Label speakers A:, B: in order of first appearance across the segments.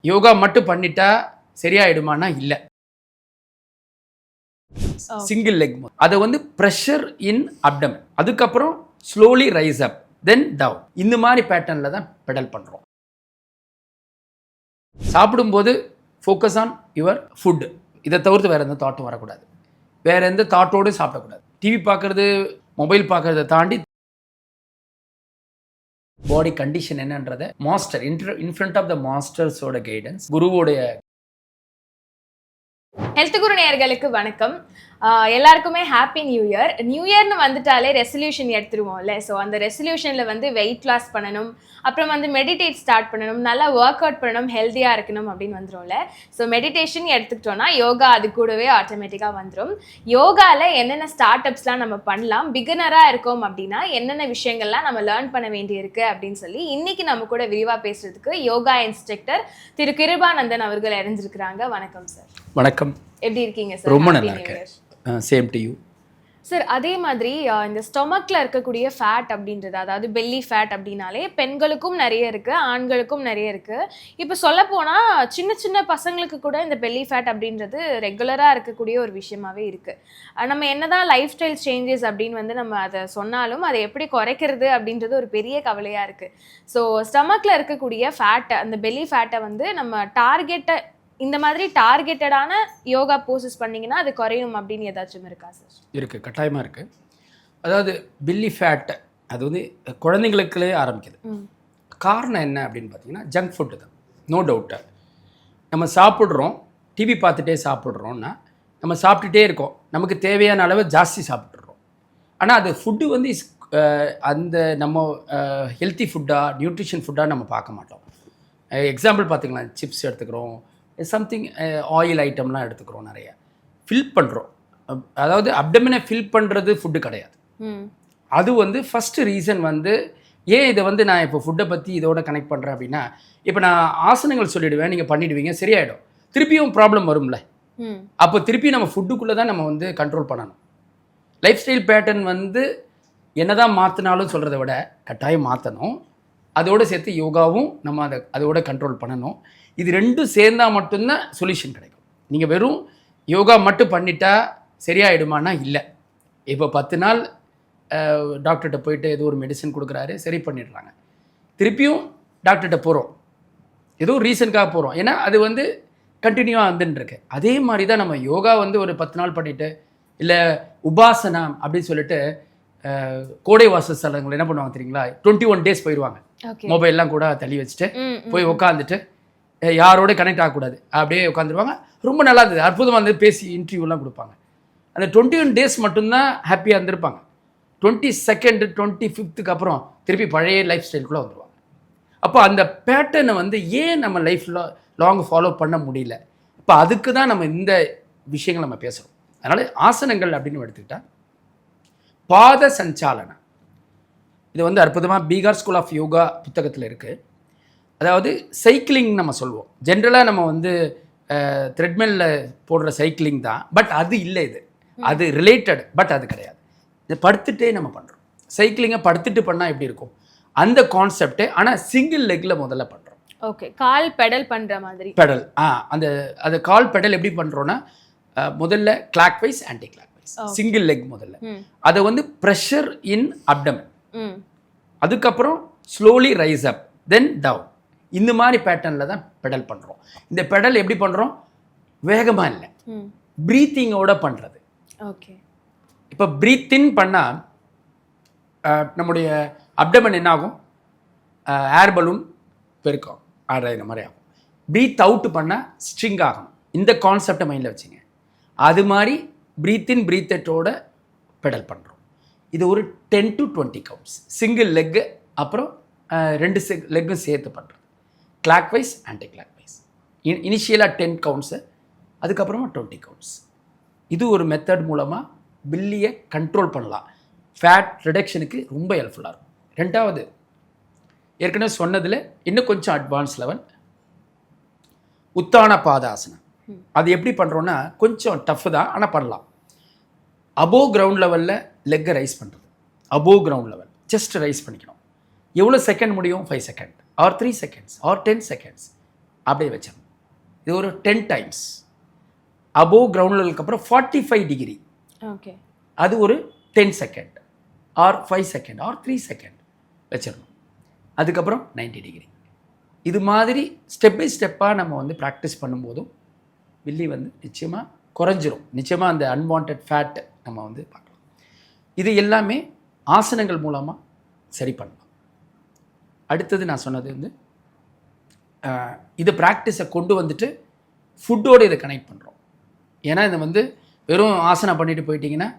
A: யோகா மட்டும் பண்ணிட்டா சரியாயிடுமானா இல்லை. சிங்கிள் லெக் அதை வந்து ப்ரெஷர் இன் அப்டமன், அதுக்கப்புறம் slowly rise up then down, இந்த மாதிரி பேட்டர்னில் தான் பெடல் பண்ணுறோம். சாப்பிடும்போது ஃபோக்கஸ் ஆன் யுவர் ஃபுட். இதை தவிர்த்து வேறு எந்த தாட்டும் வரக்கூடாது. வேறு எந்த தாட்டோடு சாப்பிடக்கூடாது. டிவி பார்க்குறது, மொபைல் பார்க்குறத தாண்டி பாடி கண்டிஷன் என்னன்றதை master in front of the மாஸ்டர்ஸோட கைடன்ஸ், குருவோடைய.
B: ஹெல்த் குரு நேயர்களுக்கு வணக்கம். எல்லாருக்குமே ஹாப்பி நியூ இயர். நியூ இயர்னு வந்துட்டாலே ரெசல்யூஷன் எடுத்துருவோம்ல. ஸோ அந்த ரெசல்யூஷனில் வந்து வெயிட் லாஸ் பண்ணணும், அப்புறம் வந்து மெடிடேட் ஸ்டார்ட் பண்ணணும், நல்லா ஒர்க் அவுட் பண்ணணும், ஹெல்த்தியாக இருக்கணும் அப்படின்னு வந்துடும்ல. ஸோ மெடிடேஷன் எடுத்துக்கிட்டோன்னா யோகா அது கூடவே ஆட்டோமேட்டிக்காக வந்துடும். யோகாவில் என்னென்ன ஸ்டார்ட் அப்ஸ்லாம் நம்ம பண்ணலாம், பிகினராக இருக்கோம் அப்படின்னா என்னென்ன விஷயங்கள்லாம் நம்ம லேர்ன் பண்ண வேண்டியிருக்கு அப்படின்னு சொல்லி இன்னைக்கு நம்ம கூட விரிவாக பேசுறதுக்கு யோகா இன்ஸ்ட்ரக்டர் திரு கிருபானந்தன் அவர்கள் இணைஞ்சிருக்கிறாங்க. வணக்கம் சார்.
A: வணக்கம்.
B: எப்படி இருக்கீங்க சார்?
A: ரொம்ப நல்லா இருக்கேன். Same to you
B: sir. அதே மாதிரி இந்த ஸ்டொமக்கில் இருக்கக்கூடிய ஃபேட் அப்படின்றது, அதாவது பெல்லி ஃபேட் அப்படின்னாலே பெண்களுக்கும் நிறைய இருக்குது, ஆண்களுக்கும் நிறைய இருக்குது. இப்போ சொல்லப்போனால் சின்ன சின்ன பசங்களுக்கு கூட இந்த பெல்லி ஃபேட் அப்படின்றது ரெகுலராக இருக்கக்கூடிய ஒரு விஷயமாவே இருக்குது. நம்ம என்னதான் லைஃப் ஸ்டைல் சேஞ்சஸ் அப்படின்னு வந்து நம்ம அதை சொன்னாலும் அதை எப்படி குறைக்கிறது அப்படின்றது ஒரு பெரிய கவலையாக இருக்குது. ஸோ ஸ்டொமக்கில் இருக்கக்கூடிய ஃபேட்டை, அந்த பெல்லி ஃபேட்டை வந்து நம்ம டார்கெட்டை, இந்த மாதிரி டார்கெட்டடான யோகா போசஸ் பண்ணிங்கன்னா அது குறையும் அப்படின்னு ஏதாச்சும் இருக்கா சார்?
A: இருக்குது, கட்டாயமாக இருக்குது. அதாவது பில்லி ஃபேட் அது வந்து குழந்தைங்களுக்குள்ளே ஆரம்பிக்குது. காரணம் என்ன அப்படின்னு பார்த்தீங்கன்னா ஜங்க் ஃபுட்டு தான், நோ டவுட்டு. நம்ம சாப்பிட்றோம், டிவி பார்த்துட்டே சாப்பிட்றோன்னா நம்ம சாப்பிட்டுட்டே இருக்கோம், நமக்கு தேவையான அளவு ஜாஸ்தி சாப்பிட்றோம். ஆனால் அது ஃபுட்டு வந்து அந்த நம்ம ஹெல்த்தி ஃபுட்டாக, நியூட்ரிஷன் ஃபுட்டாக நம்ம பார்க்க மாட்டோம். எக்ஸாம்பிள் பார்த்திங்களா, சிப்ஸ் எடுத்துக்கிறோம், சம்திங் ஆயில் ஐட்டம்லாம் எடுத்துக்கிறோம், நிறைய ஃபில் பண்ணுறோம். அதாவது அப்டமினை ஃபில் பண்ணுறது ஃபுட்டு கிடையாது. அது வந்து ஃபஸ்ட்டு ரீசன் வந்து ஏன் இதை வந்து நான் இப்போ ஃபுட்டை பற்றி இதோட கனெக்ட் பண்ணுறேன் அப்படின்னா, இப்போ நான் ஆசனங்கள் சொல்லிவிடுவேன், நீங்கள் பண்ணிவிடுவீங்க, சரியாயிடும். திருப்பியும் ப்ராப்ளம் வரும்ல. அப்போ திருப்பி நம்ம ஃபுட்டுக்குள்ளே தான் நம்ம வந்து கண்ட்ரோல் பண்ணணும். லைஃப் ஸ்டைல் பேட்டர்ன் வந்து என்ன தான் மாற்றினாலும் சொல்கிறத விட கட்டாயம் மாற்றணும். அதோடு சேர்த்து யோகாவும் நம்ம அதோட கண்ட்ரோல் பண்ணணும். இது ரெண்டும் சேர்ந்தால் மட்டும்தான் சொல்யூஷன் கிடைக்கும். நீங்கள் வெறும் யோகா மட்டும் பண்ணிட்டா சரியாயிடுமானா இல்லை. இப்போ 10 நாள் டாக்டர்கிட்ட போயிட்டு ஏதோ ஒரு மெடிசன் கொடுக்குறாரு, சரி பண்ணிடுறாங்க. திருப்பியும் டாக்டர்கிட்ட போகிறோம், ஏதோ ரீசனுக்காக போகிறோம், ஏன்னா அது வந்து கண்டினியூவாக வந்துட்டுருக்கு. அதே மாதிரி தான் நம்ம யோகா வந்து ஒரு 10 நாள் பண்ணிவிட்டு, இல்லை உபாசனம் அப்படின்னு சொல்லிட்டு கோடை வாசஸ்தலங்கள் என்ன பண்ணுவாங்க தெரியுங்களா, 21 டேஸ் போயிடுவாங்க. மொபைல்லாம் கூட தள்ளி வச்சுட்டு போய் உட்காந்துட்டு யாரோட கனெக்ட் ஆகக்கூடாது, அப்படியே உட்காந்துருவாங்க. ரொம்ப நல்லா இருந்தது, அற்புதமாக இருந்தது, பேசி இன்டர்வியூலாம் கொடுப்பாங்க. அந்த 21 டேஸ் மட்டும்தான் ஹாப்பியாக இருந்திருப்பாங்க. 22nd 25th அப்புறம் திருப்பி பழைய லைஃப் ஸ்டைலுக்குள்ளே வந்துடுவாங்க. அப்போ அந்த பேட்டர்னை வந்து ஏன் நம்ம லைஃப்பில் லாங் ஃபாலோ பண்ண முடியல, இப்போ அதுக்கு தான் நம்ம இந்த விஷயங்கள் நம்ம பேசுகிறோம். அதனால் ஆசனங்கள் அப்படின்னு எடுத்துக்கிட்டால் பாத சஞ்சாலனம், இது வந்து அற்புதமாக பீகார் ஸ்கூல் ஆஃப் யோகா புத்தகத்தில் இருக்குது. அதாவது சைக்கிளிங் நம்ம சொல்லுவோம், ஜென்ரலாக நம்ம வந்து த்ரெட்மில்ல போடுற சைக்கிளிங் தான், பட் அது இல்லை, அது ரிலேட்டட், பட் அது கிடையாது. இது படுத்துகிட்டே நம்ம பண்ணுறோம். சைக்கிளிங்கை படுத்துட்டு பண்ணால் எப்படி இருக்கும் அந்த கான்செப்டே, ஆனால் சிங்கிள் லெக்கில் முதல்ல பண்ணுறோம்.
B: ஓகே, கால் பெடல் பண்ணுற மாதிரி.
A: பெடல் அந்த கால் பெடல் எப்படி பண்ணுறோன்னா, முதல்ல clockwise, anticlockwise, single leg முதல்ல. அதை வந்து ப்ரெஷர் இன் அப்டமன், அதுக்கப்புறம் slowly rise up then down, இந்த மாதிரி பேட்டர்னில் தான் பெடல் பண்ணுறோம். இந்த பெடல் எப்படி பண்ணுறோம், வேகமாக இல்லை, ப்ரீத்திங்கோட பண்ணுறது.
B: ஓகே,
A: இப்போ ப்ரீத் இன் பண்ணால் நம்முடைய அப்டமன் என்ன ஆகும், ஏர் பலூன் பெருக்கும், ஆடுற மாதிரி ஆகும். ப்ரீத் அவுட் பண்ணால் ஸ்ட்ரிங் ஆகணும். இந்த கான்செப்டை மைண்டில் வச்சுங்க. அது மாதிரி ப்ரீத் இன் ப்ரீத் அவுட்டோட பெடல் பண்ணுறோம். இது ஒரு 10 to 20 கவுண்ட்ஸ், சிங்கிள் லெக்கு, அப்புறம் 2 லெக்கும் சேர்த்து பண்ணுறது, clockwise, anticlockwise. இனிஷியலாக 10 கவுண்ட்ஸு, அதுக்கப்புறமா 20 கவுண்ட்ஸ். இது ஒரு மெத்தட் மூலமாக பில்லியை கண்ட்ரோல் பண்ணலாம். ஃபேட் ரிடக்ஷனுக்கு ரொம்ப ஹெல்ப்ஃபுல்லாக இருக்கும். ரெண்டாவது, ஏற்கனவே சொன்னதில் இன்னும் கொஞ்சம் அட்வான்ஸ் லெவல் உத்தான பாதாசனம். அது எப்படி பண்ணுறோன்னா கொஞ்சம் டஃப்பு தான், ஆனால் பண்ணலாம். அபோவ் கிரவுண்ட் லெவலில் லெக்கை ரைஸ் பண்ணுறது, above ground level just rise பண்ணிக்கணும். எவ்வளோ செகண்ட் முடியும், 5 second or 3 seconds or 10 seconds, அப்படியே வச்சிடணும். இது ஒரு 10 டைம்ஸ். அபோவ் கிரவுண்ட் லெவலுக்கு அப்புறம் 45 டிகிரி,
B: ஓகே,
A: அது ஒரு 10 second or 5 second or 3 second வச்சிடணும். அதுக்கப்புறம் 90 டிகிரி. இது மாதிரி ஸ்டெப் பை ஸ்டெப்பாக நம்ம வந்து ப்ராக்டிஸ் பண்ணும்போதும் வில்லி வந்து நிச்சயமாக குறைஞ்சிரும். நிச்சயமாக அந்த அன்வான்ட் ஃபேட் நம்ம வந்து பார்க்கலாம். இது எல்லாமே ஆசனங்கள் மூலமாக சரி பண்ணலாம். அடுத்தது நான் சொன்னது வந்து இது ப்ராக்டிஸை கொண்டு வந்துட்டு ஃபுட்டோடு இதை கனெக்ட் பண்ணுறோம். ஏன்னா இதை வந்து வெறும் ஆசனம் பண்ணிட்டு போயிட்டீங்கன்னா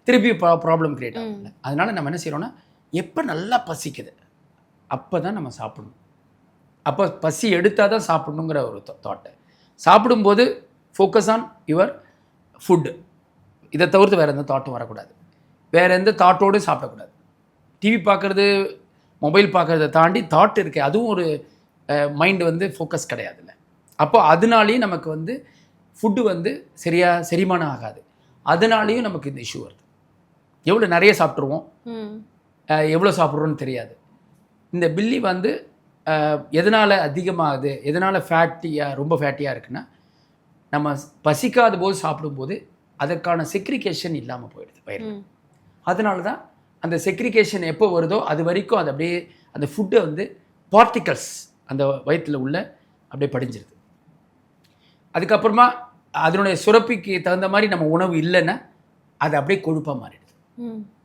A: திருப்பி ப்ராப்ளம் க்ரியேட் ஆகும். அதனால் நம்ம என்ன செய்கிறோன்னா, எப்போ நல்லா பசிக்குது அப்போ தான் நம்ம சாப்பிடணும். அப்போ பசி எடுத்தால் தான் சாப்பிடணுங்கிற ஒரு தாட்டு. சாப்பிடும்போது ஃபோக்கஸ் ஆன் யுவர் ஃபுட்டு. இதை தவிர்த்து வேறு எந்த தாட்டும் வரக்கூடாது. வேறு எந்த தாட்டோடு சாப்பிடக்கூடாது. டிவி பார்க்குறது, மொபைல் பார்க்குறத தாண்டி தாட் இருக்குது, அதுவும் ஒரு மைண்டு வந்து ஃபோக்கஸ் கிடையாதுல்ல. அப்போ அதனாலேயும் நமக்கு வந்து ஃபுட்டு வந்து சரியாக செரிமானம் ஆகாது. அதனாலேயும் நமக்கு இந்த இஷ்யூ வருது. எவ்வளோ நிறைய சாப்பிட்ருவோம், எவ்வளோ சாப்பிட்றோன்னு தெரியாது. இந்த பில்லி வந்து எதனால் அதிகமாகுது, எதனால் ரொம்ப ஃபேட்டியாக இருக்குன்னா, நம்ம பசிக்காத போது சாப்பிடும்போது அதற்கான செக்ரிகேஷன் இல்லாமல் போயிடுது வயிறு. அதனால தான் அந்த செக்ரிகேஷன் எப்போ வருதோ அது வரைக்கும் அது அப்படியே அந்த ஃபுட்டை வந்து பார்ட்டிகல்ஸ் அந்த வயிற்றில் உள்ள அப்படியே படிஞ்சிருது. அதுக்கப்புறமா அதனுடைய சுரப்பிக்கு தகுந்த மாதிரி நம்ம உணவு இல்லைன்னா அது அப்படியே கொழுப்பாக மாறிடுது.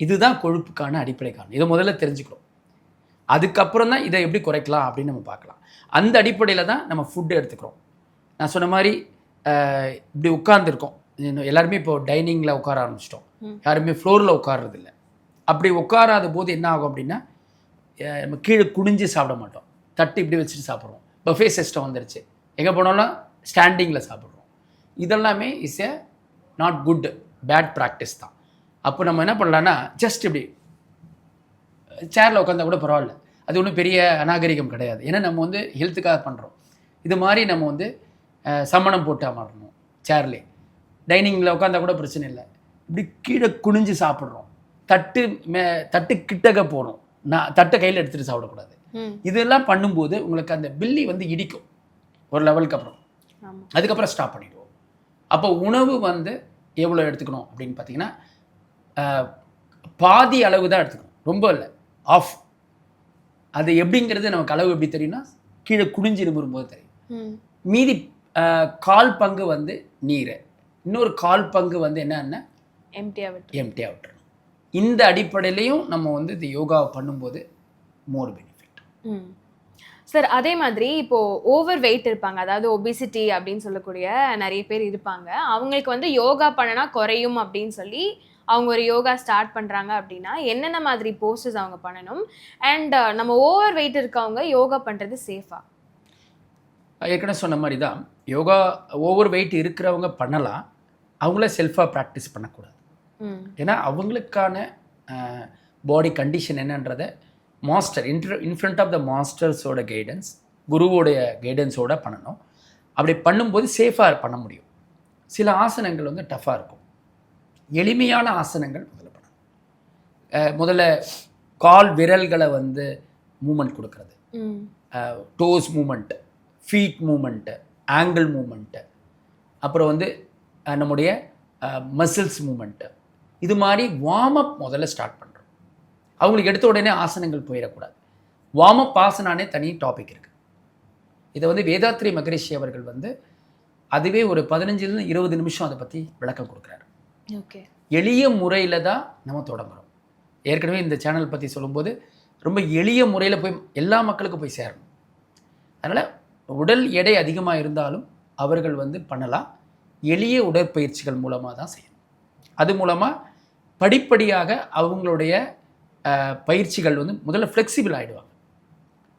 A: இதுதான் கொழுப்புக்கான அடிப்படை காரணம். இதை முதல்ல தெரிஞ்சுக்கிறோம். அதுக்கப்புறம் தான் இதை எப்படி குறைக்கலாம் அப்படின்னு நம்ம பார்க்கலாம். அந்த அடிப்படையில் தான் நம்ம ஃபுட்டு எடுத்துக்கிறோம். நான் சொன்ன மாதிரி இப்படி உட்கார்ந்துருக்கோம் எல்லாருமே. இப்போ டைனிங்கில் உட்கார ஆரம்பிச்சிட்டோம். யாருமே ஃப்ளோரில் உட்கார்றதில்ல. அப்படி உட்காராத போது என்ன ஆகும் அப்படின்னா, நம்ம கீழே குனிஞ்சு சாப்பிட மாட்டோம். தட்டு இப்படி வச்சுட்டு சாப்பிட்றோம். பஃபே சிஸ்டம் வந்துருச்சு. எங்கே போனாலும் ஸ்டாண்டிங்கில் சாப்பிட்றோம். இதெல்லாமே is a not good, bad practice தான். அப்போ நம்ம என்ன பண்ணலான்னா, ஜஸ்ட் இப்படி சேரில் உட்காந்தா கூட பரவாயில்ல, அது ஒன்றும் பெரிய அநாகரிகம் கிடையாது. ஏன்னா நம்ம வந்து ஹெல்த்துக்காக பண்ணுறோம். இது மாதிரி நம்ம வந்து சம்மணம் போட்டு அமரணும். சேர்லேயே டைனிங்கில் உட்காந்தா கூட பிரச்சனை இல்லை. இப்படி கீழே குனிஞ்சு சாப்பிட்றோம். தட்டு கிட்டக்க போகணும். தட்டை கையில் எடுத்துகிட்டு சாப்பிடக்கூடாது. இதெல்லாம் பண்ணும்போது உங்களுக்கு அந்த பில்லி வந்து இடிக்கும் ஒரு லெவலுக்கு அப்புறம். அதுக்கப்புறம் ஸ்டாப் பண்ணிடுவோம். அப்போ உணவு வந்து எவ்வளோ எடுத்துக்கணும் அப்படின்னு பார்த்தீங்கன்னா, பாதி அளவு தான் எடுத்துக்கணும், ரொம்ப இல்லை, ஆஃப். அது எப்படிங்கிறது நமக்கு அளவு எப்படி தெரியும்னா, கீழே குனிஞ்சு நிமிரும்போது தெரியும். மீதி 1/4 பங்கு வந்து நீர், இன்னொரு 1/4 பங்கு வந்து என்னன்னா எம்டியாக விட்டுறணும். இந்த அடிப்படையிலையும் நம்ம வந்து இந்த யோகாவை பண்ணும்போது மோர் பெனிஃபிட்.
B: சார், அதே மாதிரி இப்போ ஓவர் வெயிட் இருப்பாங்க, அதாவது ஒபிசிட்டி அப்படின்னு சொல்லக்கூடிய நிறைய பேர் இருப்பாங்க. அவங்களுக்கு வந்து யோகா பண்ணனா குறையும் அப்படின்னு சொல்லி அவங்க ஒரு யோகா ஸ்டார்ட் பண்ணுறாங்க அப்படின்னா என்னென்ன மாதிரி போஸ்டர்ஸ் அவங்க பண்ணணும்? அண்ட் நம்ம ஓவர் வெயிட் இருக்கவங்க யோகா பண்ணுறது சேஃபா?
A: ஏற்கனவே சொன்ன மாதிரி தான், யோகா ஓவர் வெயிட் இருக்கிறவங்க பண்ணலாம். அவங்கள செல்ஃபாக ப்ராக்டிஸ் பண்ணக்கூடாது. ஏன்னா அவங்களுக்கான பாடி கண்டிஷன் என்னன்றதை master in front of the மாஸ்டர்ஸோட கைடன்ஸ், குருவோடைய கைடன்ஸோடு பண்ணணும். அப்படி பண்ணும்போது சேஃபாக பண்ண முடியும். சில ஆசனங்கள் வந்து டஃப்பாக இருக்கும். எளிமையான ஆசனங்கள் முதல்ல பண்ணணும். முதல்ல கால் விரல்களை வந்து மூமெண்ட் கொடுக்கறது, toes movement, feet movement, ankle movement, அப்புறம் வந்து நம்முடைய மசில்ஸ் மூமெண்ட்டு, இது மாதிரி வார்ம் அப் முதல்ல ஸ்டார்ட் பண்ணுறோம். அவங்களுக்கு எடுத்த உடனே ஆசனங்கள் போயிடக்கூடாது. வார்ம் அப் ஆசனானே தனி டாபிக் இருக்குது. இதை வந்து வேதாத்ரி மகரிஷி அவர்கள் வந்து அதுவே ஒரு 15 to 20 நிமிஷம் அதை பற்றி விளக்கம் கொடுக்குறாரு.
B: ஓகே,
A: எளிய முறையில் தான் நம்ம தொடங்குறோம். ஏற்கனவே இந்த சேனல் பற்றி சொல்லும்போது ரொம்ப எளிய முறையில் போய் எல்லா மக்களுக்கும் போய் சேரணும். அதனால் உடல் எடை அதிகமாக இருந்தாலும் அவர்கள் வந்து பண்ணலாம். எளிய உடற்பயிற்சிகள் மூலமாக தான் செய்யணும். அது மூலமாக படிப்படியாக அவங்களுடைய பயிற்சிகள் வந்து முதல்ல ஃப்ளெக்சிபிள் ஆகிடுவாங்க.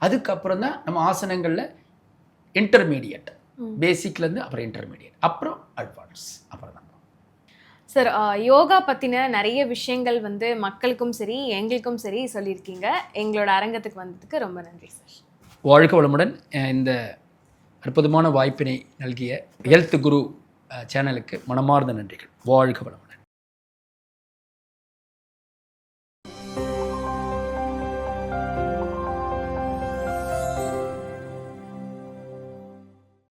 A: அதுக்கப்புறம் தான் நம்ம ஆசனங்களில் இன்டர்மீடியட், பேசிக்லேருந்து அப்புறம் இன்டர்மீடியட், அப்புறம் அட்வான்ஸ், அப்புறம் தான்.
B: சார், யோகா பற்றின நிறைய விஷயங்கள் வந்து மக்களுக்கும் சரி எங்களுக்கும் சரி சொல்லியிருக்கீங்க. எங்களோட அரங்கத்துக்கு வந்ததுக்கு ரொம்ப நன்றி சார்.
A: வாழ்க வளமுடன். இந்த அற்புதமான வாய்ப்பினை நல்கிய ஹெல்த் குரு சேனலுக்கு மனமார்ந்த நன்றிகள். வாழ்க வளம்.